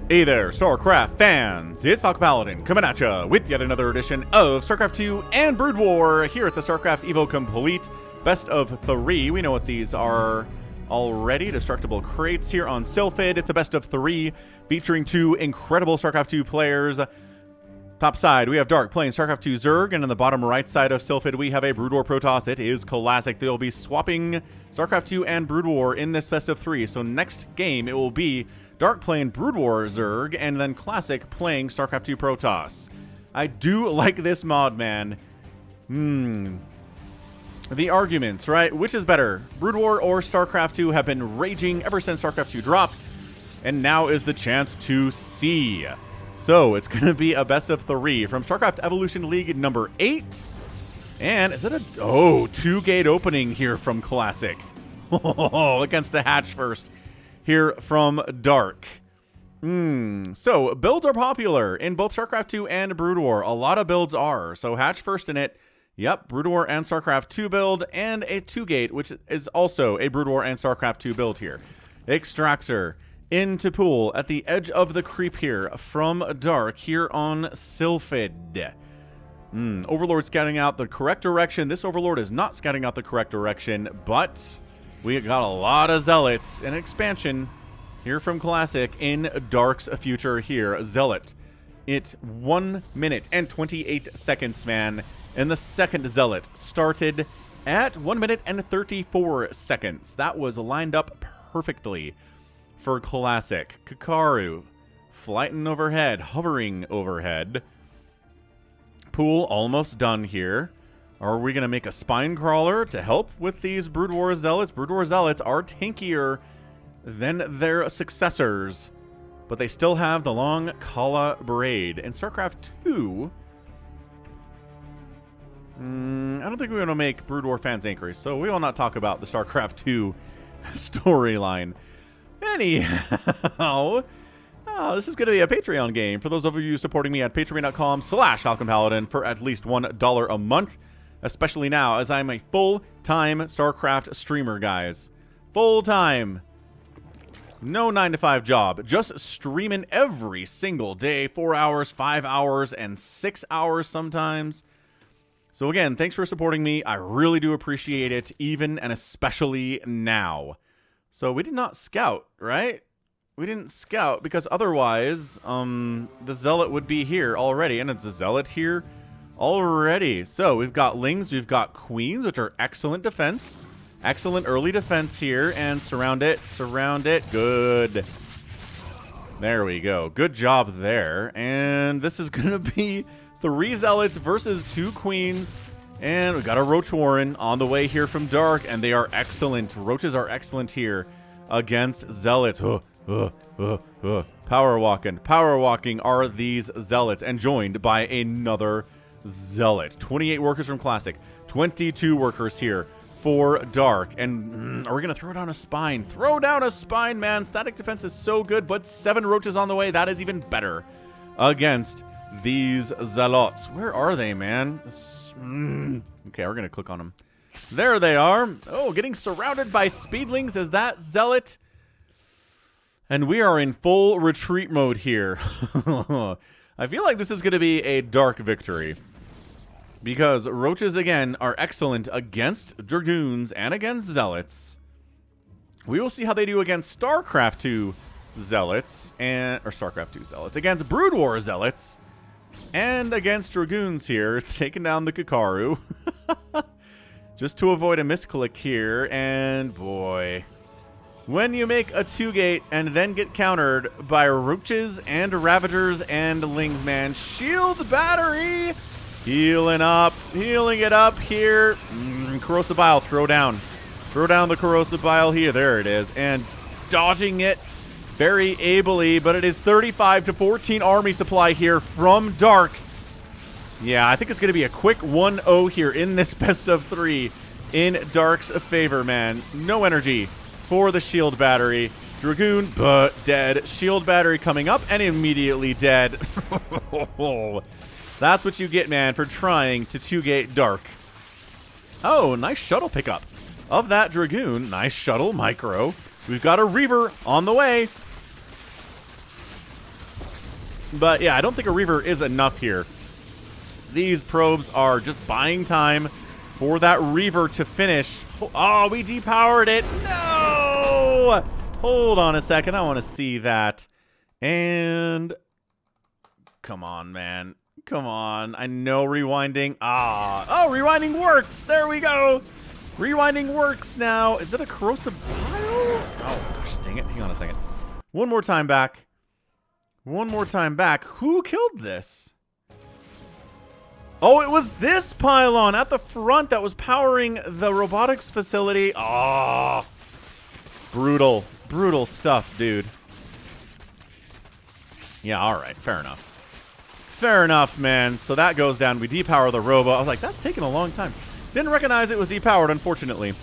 Hey there, StarCraft fans! It's falconpaladin coming at ya with yet another edition of StarCraft 2 and Brood War. Here it's a StarCraft EVO Complete, best of 3. We know what these are already. Destructible crates here on Sylphid. It's a best of 3 featuring 2 incredible StarCraft 2 players. Top side, we have Dark playing StarCraft 2 Zerg, and on the bottom right side of Sylphid, we have a Brood War Protoss. It is classic. They'll be swapping StarCraft 2 and Brood War in this best of 3. So next game, it will be Dark playing Brood War Zerg, and then Classic playing StarCraft 2 Protoss. I do like this mod, man. The arguments, right? Which is better, Brood War or StarCraft 2, have been raging ever since StarCraft 2 dropped, and now is the chance to see. So it's going to be a best of 3 from StarCraft Evolution League number 8. And is it a 2-gate opening here from Classic? Against a hatch first here from Dark. So builds are popular in both StarCraft 2 and Brood War. A lot of builds are. So hatch first in it. Yep, Brood War and StarCraft 2 build, and a 2-gate, which is also a Brood War and StarCraft 2 build here. Extractor into pool at the edge of the creep here from Dark here on Sylphid. Overlord scouting out the correct direction. This Overlord is not scouting out the correct direction, but we got a lot of Zealots in expansion here from Classic in Dark's future here. Zealot. It's 1 minute and 28 seconds, man. And the second Zealot started at 1 minute and 34 seconds. That was lined up perfectly for Classic. Kakaru, flighting overhead, hovering overhead. Pool almost done here. Are we going to make a spine crawler to help with these Brood War Zealots? Brood War Zealots are tankier than their successors, but they still have the long Kala Braid. In StarCraft 2, I don't think we want to make Brood War fans angry, so we will not talk about the StarCraft 2 storyline. Anyhow, this is going to be a Patreon game for those of you supporting me at patreon.com/falconpaladin for at least $1 a month, especially now as I'm a full-time StarCraft streamer, guys. Full-time. No 9-to-5 job, just streaming every single day, 4 hours, 5 hours, and 6 hours sometimes. So again, thanks for supporting me. I really do appreciate it, even and especially now. So we did not scout, right? We didn't scout because otherwise, the Zealot would be here already, and it's a Zealot here already. So we've got Lings, we've got Queens, which are excellent defense. Excellent early defense here, and surround it, good. There we go, good job there. And this is gonna be 3 Zealots versus 2 Queens, and we got a Roach Warren on the way here from Dark, and they are excellent. Roaches are excellent here against Zealots. Power walking are these Zealots, and joined by another Zealot. 28 workers from Classic, 22 workers here for Dark. And are we gonna throw down a spine? Throw down a spine, man. Static defense is so good, but 7 roaches on the way. That is even better against these Zealots. Where are they, man? Okay, we're gonna click on them. There they are. Oh, getting surrounded by speedlings as that Zealot. And we are in full retreat mode here. I feel like this is gonna be a Dark victory, because roaches, again, are excellent against Dragoons and against Zealots. We will see how they do against StarCraft 2 Zealots, or StarCraft 2 Zealots, against Brood War Zealots, and against Dragoons here, taking down the Kakaru. Just to avoid a misclick here, and boy, when you make a 2-gate and then get countered by Roaches and Ravagers and Lings, man, shield battery! Healing it up here. Corrosive Bile, throw down the Corrosive Bile here. There it is, and dodging it very ably, but it is 35-14 army supply here from Dark. Yeah, I think it's going to be a quick 1-0 here in this best of 3 in Dark's favor, man. No energy for the shield battery. Dragoon, but dead. Shield battery coming up and immediately dead. That's what you get, man, for trying to 2-gate Dark. Oh, nice shuttle pickup of that Dragoon. Nice shuttle, micro. We've got a Reaver on the way. But yeah, I don't think a Reaver is enough here. These probes are just buying time for that Reaver to finish. Oh, we depowered it. No! Hold on a second. I want to see that. And come on, man. Come on. I know rewinding. Oh, rewinding works. There we go. Rewinding works now. Is it a corrosive pile? Oh, gosh, dang it. Hang on a second. One more time back. One more time back. Who killed this? Oh, it was this pylon at the front that was powering the robotics facility. Oh, brutal. Brutal stuff, dude. Yeah, all right. Fair enough. Fair enough, man. So that goes down. We depower the robo. I was like, that's taking a long time. Didn't recognize it was depowered, unfortunately.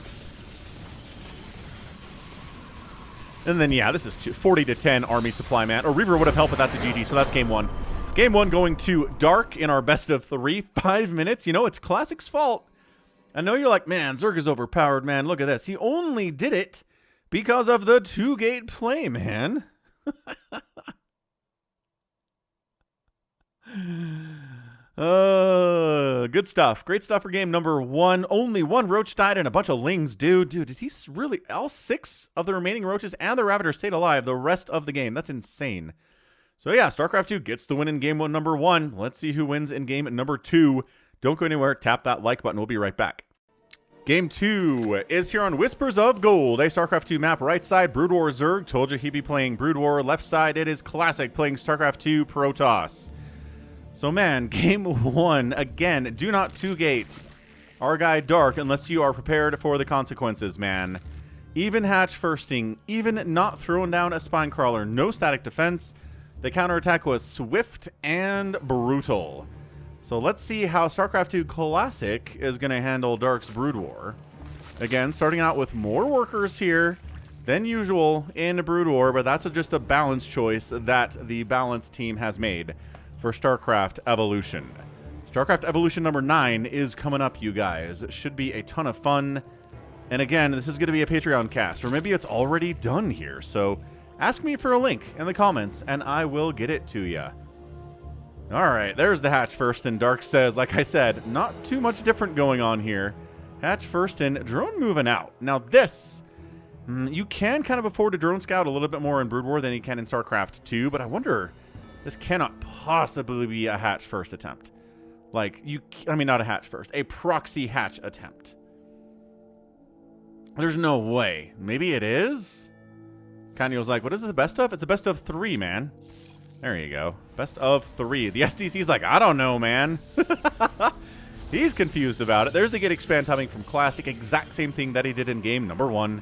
And then, yeah, this is 40 to 10 Army Supply Man. Or Reaver would have helped, but that's a GG, so that's game one. Game one going to Dark in our best of 3. 5 minutes. You know, it's Classic's fault. I know you're like, man, Zerg is overpowered, man. Look at this. He only did it because of the 2-gate play, man. Good stuff. Great stuff for game number 1. Only 1 roach died and a bunch of lings, dude. Dude, did he really... All 6 of the remaining roaches and the Ravagers stayed alive the rest of the game. That's insane. So yeah, StarCraft 2 gets the win in game 1, number 1. Let's see who wins in game number 2. Don't go anywhere. Tap that like button. We'll be right back. Game 2 is here on Whispers of Gold, a StarCraft 2 map. Right side, Brood War Zerg. Told you he'd be playing Brood War. Left side, it is Classic playing StarCraft 2 Protoss. So man, game 1, again, do not 2-gate our guy Dark unless you are prepared for the consequences, man. Even hatch firsting, even not throwing down a spine crawler, no static defense. The counterattack was swift and brutal. So let's see how StarCraft 2 Classic is going to handle Dark's Brood War. Again, starting out with more workers here than usual in Brood War, but that's just a balance choice that the balance team has made for StarCraft Evolution. StarCraft Evolution number 9 is coming up, you guys. It should be a ton of fun. And again, this is going to be a Patreon cast, or maybe it's already done here. So ask me for a link in the comments, and I will get it to you. All right, there's the hatch first, and Dark says, like I said, not too much different going on here. Hatch first and drone moving out. Now this, you can kind of afford to drone scout a little bit more in Brood War than you can in StarCraft 2, but I wonder... This cannot possibly be a hatch first attempt. Like, I mean, not a hatch first. A proxy hatch attempt. There's no way. Maybe it is? Kanye's like, what is this, the best of? It's a best of 3, man. There you go. Best of 3. The SDC's like, I don't know, man. He's confused about it. There's the get expand timing from Classic. Exact same thing that he did in game number 1.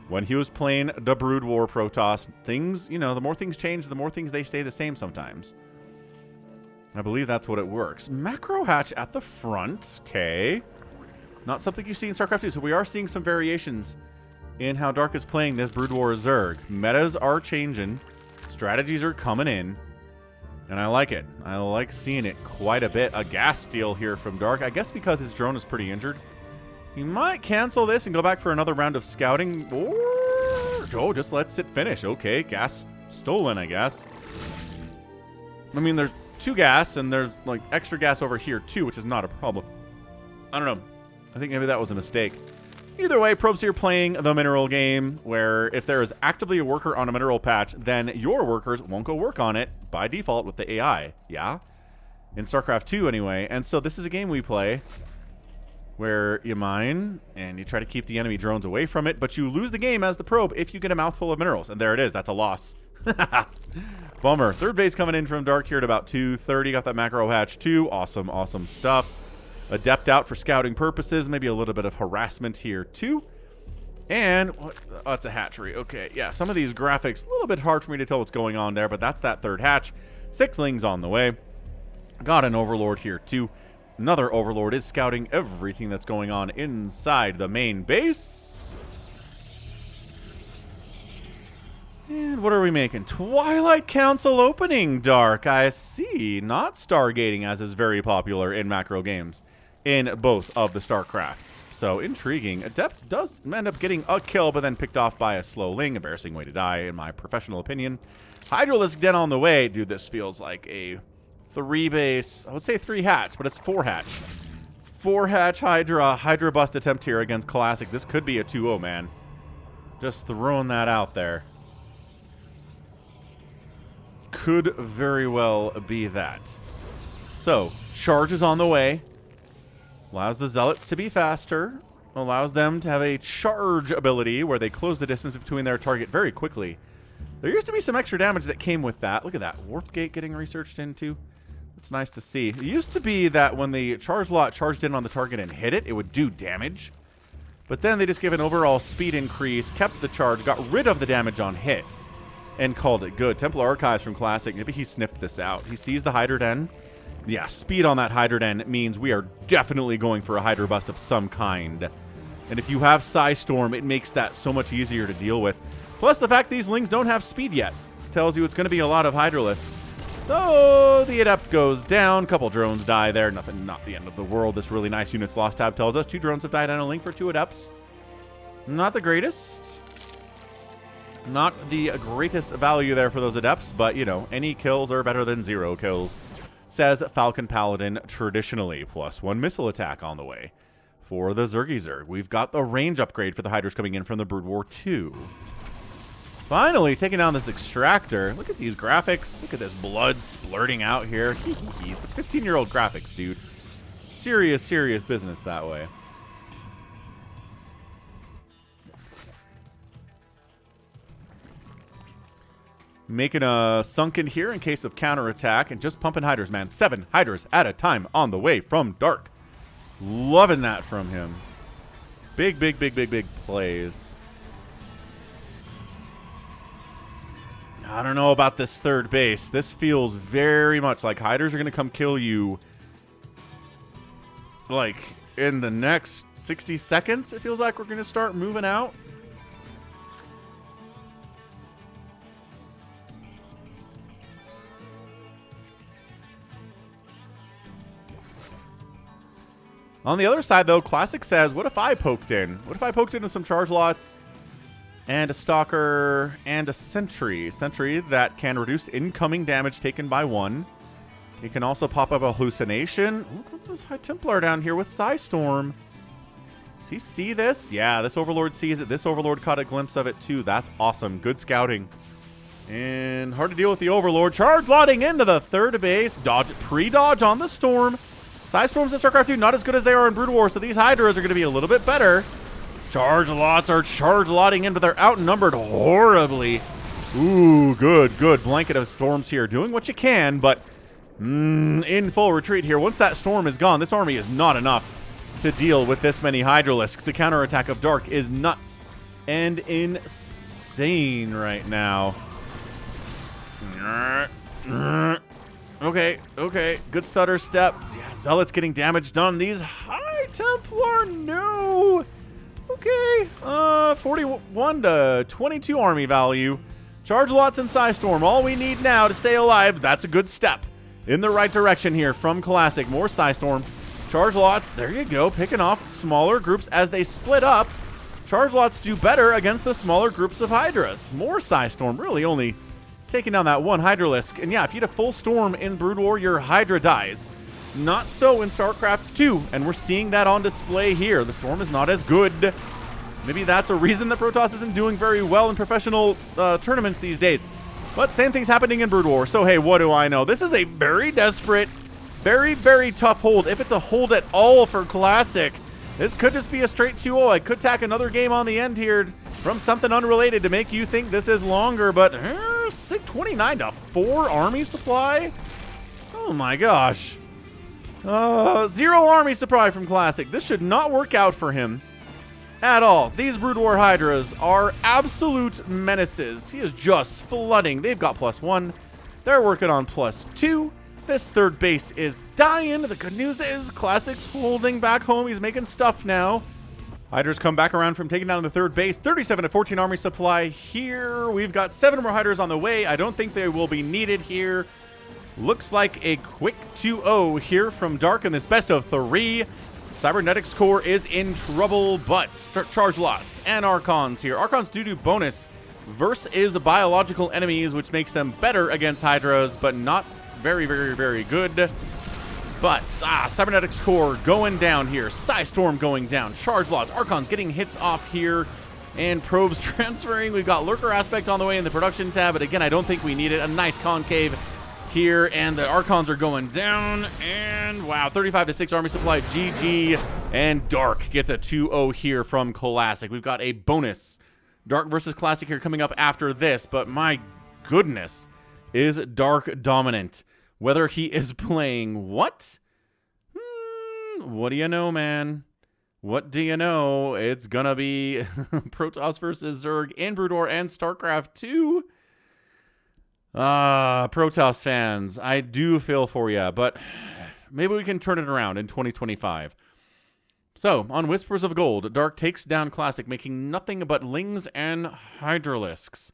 When he was playing the Brood War Protoss, things, you know, the more things change, the more things they stay the same sometimes. I believe that's what it works. Macro hatch at the front. Okay. Not something you see in StarCraft 2. So we are seeing some variations in how Dark is playing this Brood War Zerg. Metas are changing. Strategies are coming in. And I like it. I like seeing it quite a bit. A gas steal here from Dark. I guess because his drone is pretty injured. He might cancel this and go back for another round of scouting. Or, oh, just lets it finish. Okay, gas stolen, I guess. I mean, there's 2 gas, and there's, like, extra gas over here, too, which is not a problem. I don't know. I think maybe that was a mistake. Either way, probes here playing the mineral game, where if there is actively a worker on a mineral patch, then your workers won't go work on it by default with the AI. Yeah? In StarCraft 2, anyway. And so this is a game we play where you mine, and you try to keep the enemy drones away from it, but you lose the game as the probe if you get a mouthful of minerals. And there it is. That's a loss. Bummer. Third base coming in from Dark here at about 2:30. Got that macro hatch too. Awesome, awesome stuff. Adept out for scouting purposes. Maybe a little bit of harassment here too. And, oh, it's a hatchery. Okay, yeah, some of these graphics, a little bit hard for me to tell what's going on there, but that's that third hatch. 6 lings on the way. Got an overlord here too. Another overlord is scouting everything that's going on inside the main base. And what are we making? Twilight Council opening, Dark. I see. Not stargating, as is very popular in macro games. in both of the StarCrafts. So intriguing. Adept does end up getting a kill, but then picked off by a slow Ling. Embarrassing way to die, in my professional opinion. Hydralisk den on the way. Dude, this feels like a 3-base. I would say 3-hatch, but it's 4-hatch. 4-hatch Hydra bust attempt here against Classic. This could be a 2-0, man. Just throwing that out there. Could very well be that. So, charge is on the way. Allows the Zealots to be faster. Allows them to have a charge ability where they close the distance between their target very quickly. There used to be some extra damage that came with that. Look at that. Warp Gate getting researched into. It's nice to see. It used to be that when the charge lot charged in on the target and hit it, it would do damage. But then they just gave an overall speed increase, kept the charge, got rid of the damage on hit, and called it good. Templar Archives from Classic. Maybe he sniffed this out. He sees the Hydra Den. Yeah, speed on that Hydra Den means we are definitely going for a Hydra bust of some kind. And if you have Psystorm, it makes that so much easier to deal with. Plus, the fact these Lings don't have speed yet tells you it's going to be a lot of Hydralisks. So, the Adept goes down. Couple drones die there. Nothing, not the end of the world. This really nice units lost tab tells us 2 drones have died on a Ling for 2 Adepts. Not the greatest. Not the greatest value there for those Adepts, but, you know, any kills are better than 0 kills, says Falcon Paladin traditionally. +1 missile attack on the way for the Zerg. We've got the range upgrade for the Hydras coming in from the Brood War 2. Finally, taking down this Extractor. Look at these graphics. Look at this blood splurting out here. It's a 15-year-old graphics, dude. Serious, serious business that way. Making a sunken here in case of counterattack and just pumping Hydras, man. 7 Hydras at a time on the way from Dark. Loving that from him. Big plays. I don't know about this 3rd base. This feels very much like Hydras are going to come kill you like in the next 60 seconds. It feels like we're going to start moving out. On the other side, though, Classic says, what if I poked in? What if I poked into some charge lots and a Stalker and a Sentry? Sentry that can reduce incoming damage taken by 1. He can also pop up a Hallucination. Look at this High Templar down here with Psystorm. Does he see this? Yeah, this Overlord sees it. This Overlord caught a glimpse of it, too. That's awesome. Good scouting. And hard to deal with the Overlord. Charge lotting into the 3rd base. Dodge, pre-dodge on the Storm. Psystorms in StarCraft 2 not as good as they are in Brood War, so these Hydras are going to be a little bit better. Charge lots are charge lotting in, but they're outnumbered horribly. Ooh, good blanket of storms here. Doing what you can, but in full retreat here. Once that storm is gone, this army is not enough to deal with this many Hydralisks. The counterattack of Dark is nuts and insane right now. Okay. Good stutter step. Yeah, Zealots getting damage done. These High Templar, no. Okay. 41 to 22 army value. Charge lots and Psystorm. All we need now to stay alive. That's a good step in the right direction here from Classic. More Psystorm. Charge lots. There you go. Picking off smaller groups as they split up. Charge lots do better against the smaller groups of Hydras. More Psystorm. Really only taking down that 1 Hydralisk. And yeah, if you get a full Storm in Brood War, your Hydra dies. Not so in StarCraft 2, and we're seeing that on display here. The Storm is not as good. Maybe that's a reason that Protoss isn't doing very well in professional tournaments these days. But same thing's happening in Brood War, so hey, what do I know? This is a very desperate, very tough hold. If it's a hold at all for Classic, this could just be a straight 2-0. I could tack another game on the end here from something unrelated to make you think this is longer, but 29 to 4 army supply? Oh my gosh. 0 army supply from Classic. This should not work out for him at all. These Brood War Hydras are absolute menaces. He is just flooding. They've got +1. They're working on +2. This 3rd base is dying. The good news is Classic's holding back home. He's making stuff now. Hydras come back around from taking down the 3rd base. 37 to 14 army supply here. We've got 7 more Hydras on the way. I don't think they will be needed here. Looks like a quick 2-0 here from Dark in this best of 3. Cybernetics Core is in trouble, but charge lots and Archons here. Archons do bonus versus biological enemies, which makes them better against Hydras, but not very, very, very good. But, Cybernetics Core going down here. Psystorm going down. Charge lots. Archons getting hits off here. And probes transferring. We've got Lurker Aspect on the way in the production tab, but again, I don't think we need it. A nice concave here, and the Archons are going down. And, wow, 35-6 army supply. GG. And Dark gets a 2-0 here from Classic. We've got a bonus Dark versus Classic here coming up after this, but my goodness, is Dark dominant. Whether he is playing what? What do you know, man? What do you know? It's gonna be Protoss versus Zerg in Brood War and StarCraft 2. Protoss fans, I do feel for you, but maybe we can turn it around in 2025. So, on Whispers of Gold, Dark takes down Classic, making nothing but Lings and Hydralisks.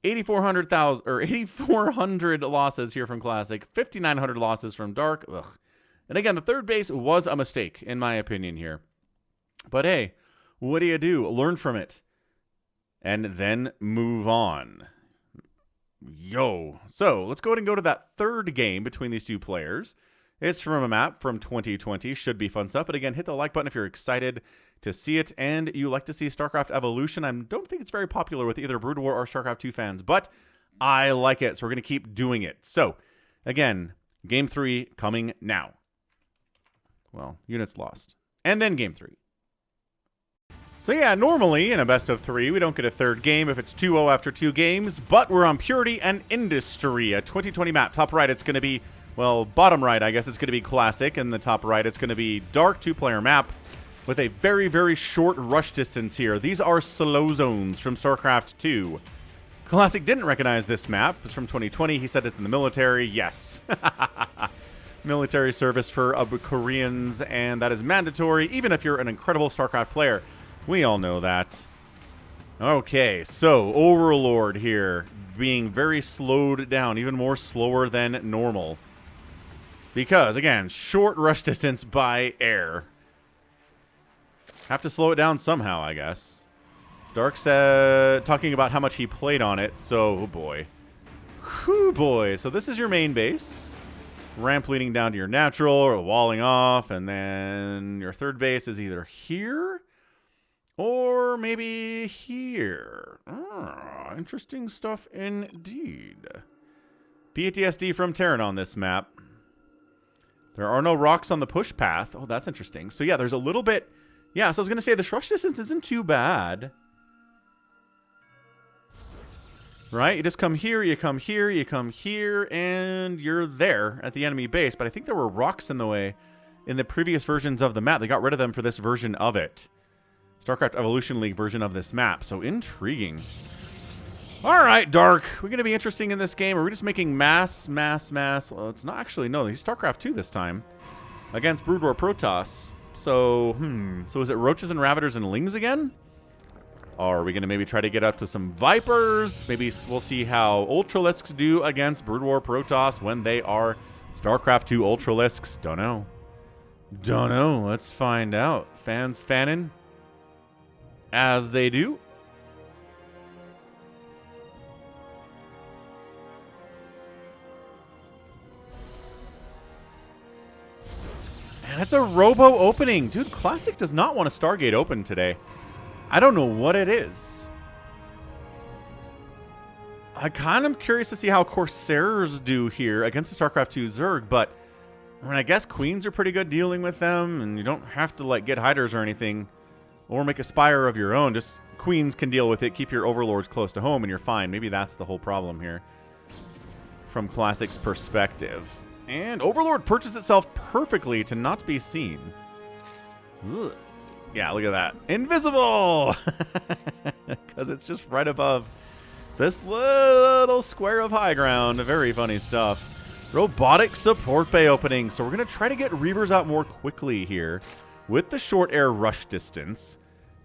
8,400 losses here from Classic, 5,900 losses from Dark. Ugh. And again, the third base was a mistake, in my opinion here. But hey, what do? Learn from it. And then move on. Yo. So, let's go ahead and go to that third game between these two players. It's from a map from 2020. Should be fun stuff. But again, hit the like button if you're excited to see it and you like to see StarCraft Evolution. I don't think it's very popular with either Brood War or StarCraft 2 fans, but I like it, so we're going to keep doing it. So, again, Game 3 coming now. Well, units lost. And then Game 3. So yeah, normally in a best of 3, we don't get a third game if it's 2-0 after 2 games, but we're on Purity and Industry, a 2020 map. Top right, it's going to be, well, bottom right, I guess it's going to be Classic, and the top right, it's going to be Dark 2-player map with a very, very short rush distance here. These are slow zones from StarCraft 2. Classic didn't recognize this map. It's from 2020. He said it's in the military. Yes. Military service for Koreans, and that is mandatory, even if you're an incredible StarCraft player. We all know that. Okay, so Overlord here being very slowed down, even more slower than normal. Because, again, short rush distance by air. Have to slow it down somehow, I guess. Dark said, talking about how much he played on it, so, oh boy. Whew, boy. So this is your main base. Ramp leading down to your natural or walling off, and then your third base is either here or maybe here. Interesting stuff indeed. PTSD from Terran on this map. There are no rocks on the push path. Oh, that's interesting. So yeah, there's a little bit. Yeah, so I was going to say the rush distance isn't too bad. Right? You just come here, you come here, you come here, and you're there at the enemy base. But I think there were rocks in the way in the previous versions of the map. They got rid of them for this version of it. StarCraft Evolution League version of this map. So intriguing. All right, Dark. We're going to be interesting in this game. Are we just making mass? Well, it's not actually. No, he's StarCraft 2 this time against Brood War Protoss. So, So is it Roaches and Ravagers and Lings again? Or are we going to maybe try to get up to some Vipers? Maybe we'll see how Ultralisks do against Brood War Protoss when they are StarCraft 2 Ultralisks. Don't know. Don't know. Let's find out. Fans fanning as they do. And it's a robo opening. Dude, Classic does not want a Stargate open today. I don't know what it is. I kind of curious to see how Corsairs do here against the StarCraft 2 Zerg, but I mean, I guess Queens are pretty good dealing with them, and you don't have to like get Hydras or anything, or make a Spire of your own. Just Queens can deal with it. Keep your Overlords close to home, and you're fine. Maybe that's the whole problem here from Classic's perspective. And Overlord purchased itself perfectly to not be seen. Ugh. Yeah, look at that. Invisible! Because it's just right above this little square of high ground. Very funny stuff. Robotic support bay opening. So we're going to try to get Reavers out more quickly here with the short air rush distance.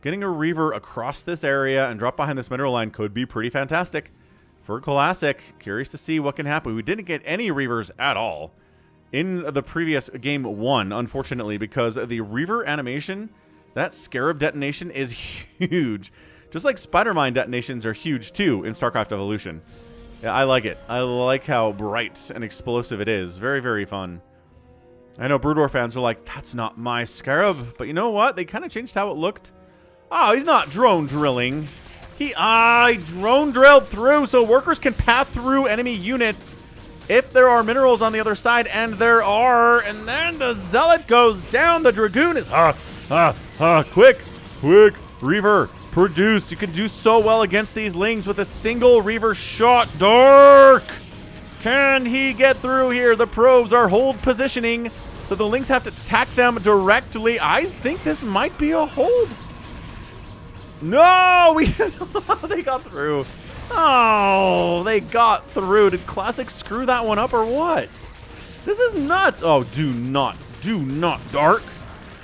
Getting a Reaver across this area and drop behind this mineral line could be pretty fantastic. For Classic, curious to see what can happen. We didn't get any Reavers at all in the previous game 1, unfortunately, because the Reaver animation, that Scarab detonation is huge. Just like Spider-Mine detonations are huge, too, in StarCraft Evolution. Yeah, I like it. I like how bright and explosive it is. Very, very fun. I know Brood War fans are like, that's not my Scarab. But you know what? They kind of changed how it looked. Oh, he's not drone drilling. He drone drilled through so workers can path through enemy units if there are minerals on the other side, and there are. And then the Zealot goes down. The Dragoon is, quick, Reaver, produce. You can do so well against these Lings with a single Reaver shot. Dark! Can he get through here? The probes are hold positioning, so the Lings have to attack them directly. I think this might be a hold. No! They got through. Oh, they got through. Did Classic screw that one up or what? This is nuts. Oh, do not, Dark.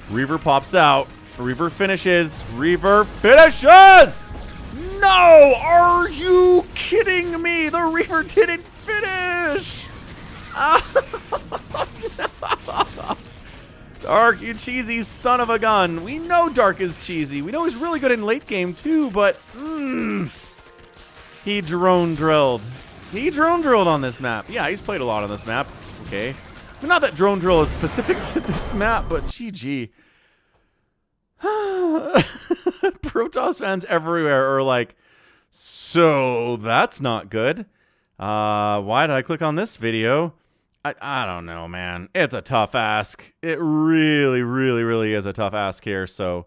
Reaver pops out. Reaver finishes. No! Are you kidding me? The Reaver didn't finish. Dark, you cheesy son of a gun. We know Dark is cheesy. We know he's really good in late game too, but he drone drilled. He drone drilled on this map. Yeah, he's played a lot on this map. Okay. But not that drone drill is specific to this map, but GG. Protoss fans everywhere are like, so that's not good. Why did I click on this video? I don't know, man. It's a tough ask. It really, really, really is a tough ask here. So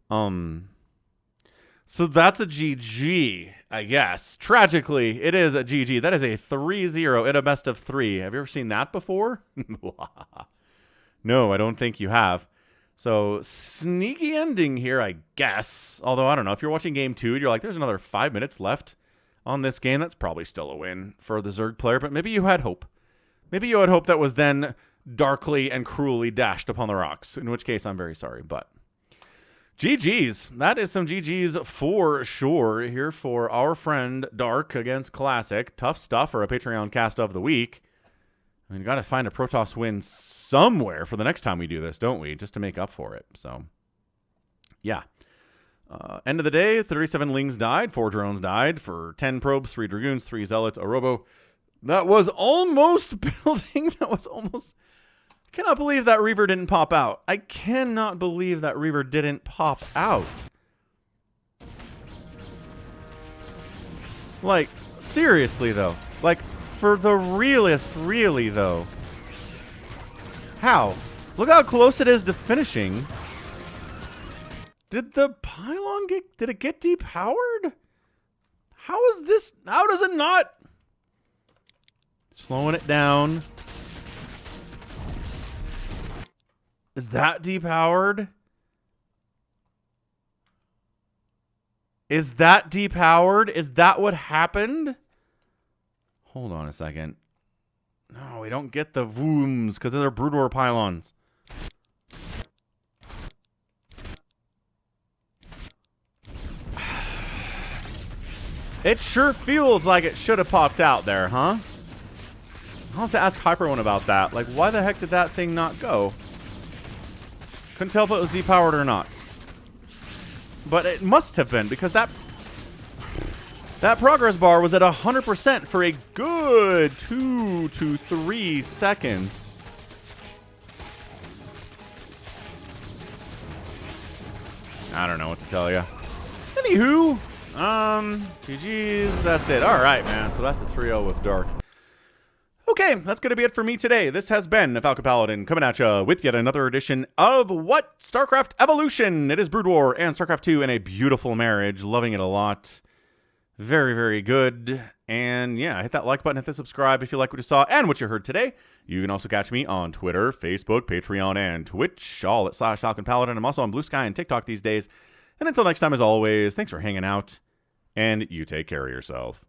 that's a GG, I guess. Tragically, it is a GG. That is a 3-0 in a best of 3. Have you ever seen that before? No, I don't think you have. So, sneaky ending here, I guess. Although, I don't know. If you're watching game 2, you're like, there's another 5 minutes left on this game. That's probably still a win for the Zerg player, but maybe you had hope. Maybe you had hope that was then darkly and cruelly dashed upon the rocks, in which case I'm very sorry, but GG's. That is some GG's for sure here for our friend Dark against Classic. Tough stuff for a Patreon cast of the week. I mean, got to find a Protoss win somewhere for the next time we do this, don't we? Just to make up for it. So, yeah. End of the day, 37 Lings died, 4 drones died for 10 probes, 3 Dragoons, 3 Zealots, a Robo. That was almost building. That was almost... I cannot believe that Reaver didn't pop out. I cannot believe that Reaver didn't pop out. Like, seriously, though. Like, for the realist, really, though. How? Look how close it is to finishing. Did the pylon get... Did it get depowered? How is this... How does it not... Slowing it down. Is that depowered? Is that depowered? Is that what happened? Hold on a second. No, we don't get the vooms because they're Brood War pylons. It sure feels like it should have popped out there, huh? I'll have to ask Hyper One about that. Like, why the heck did that thing not go? Couldn't tell if it was depowered or not. But it must have been, because that progress bar was at 100% for a good 2 to 3 seconds. I don't know what to tell you. Anywho, GG's, that's it. All right, man. So that's the 3-0 with Dark. Okay, that's going to be it for me today. This has been falconpaladin coming at you with yet another edition of What? StarCraft Evolution. It is Brood War and StarCraft 2 in a beautiful marriage. Loving it a lot. Very, very good. And yeah, hit that like button, hit the subscribe if you like what you saw and what you heard today. You can also catch me on Twitter, Facebook, Patreon, and Twitch, all at /falconpaladin. I'm also on Blue Sky and TikTok these days. And until next time, as always, thanks for hanging out, and you take care of yourself.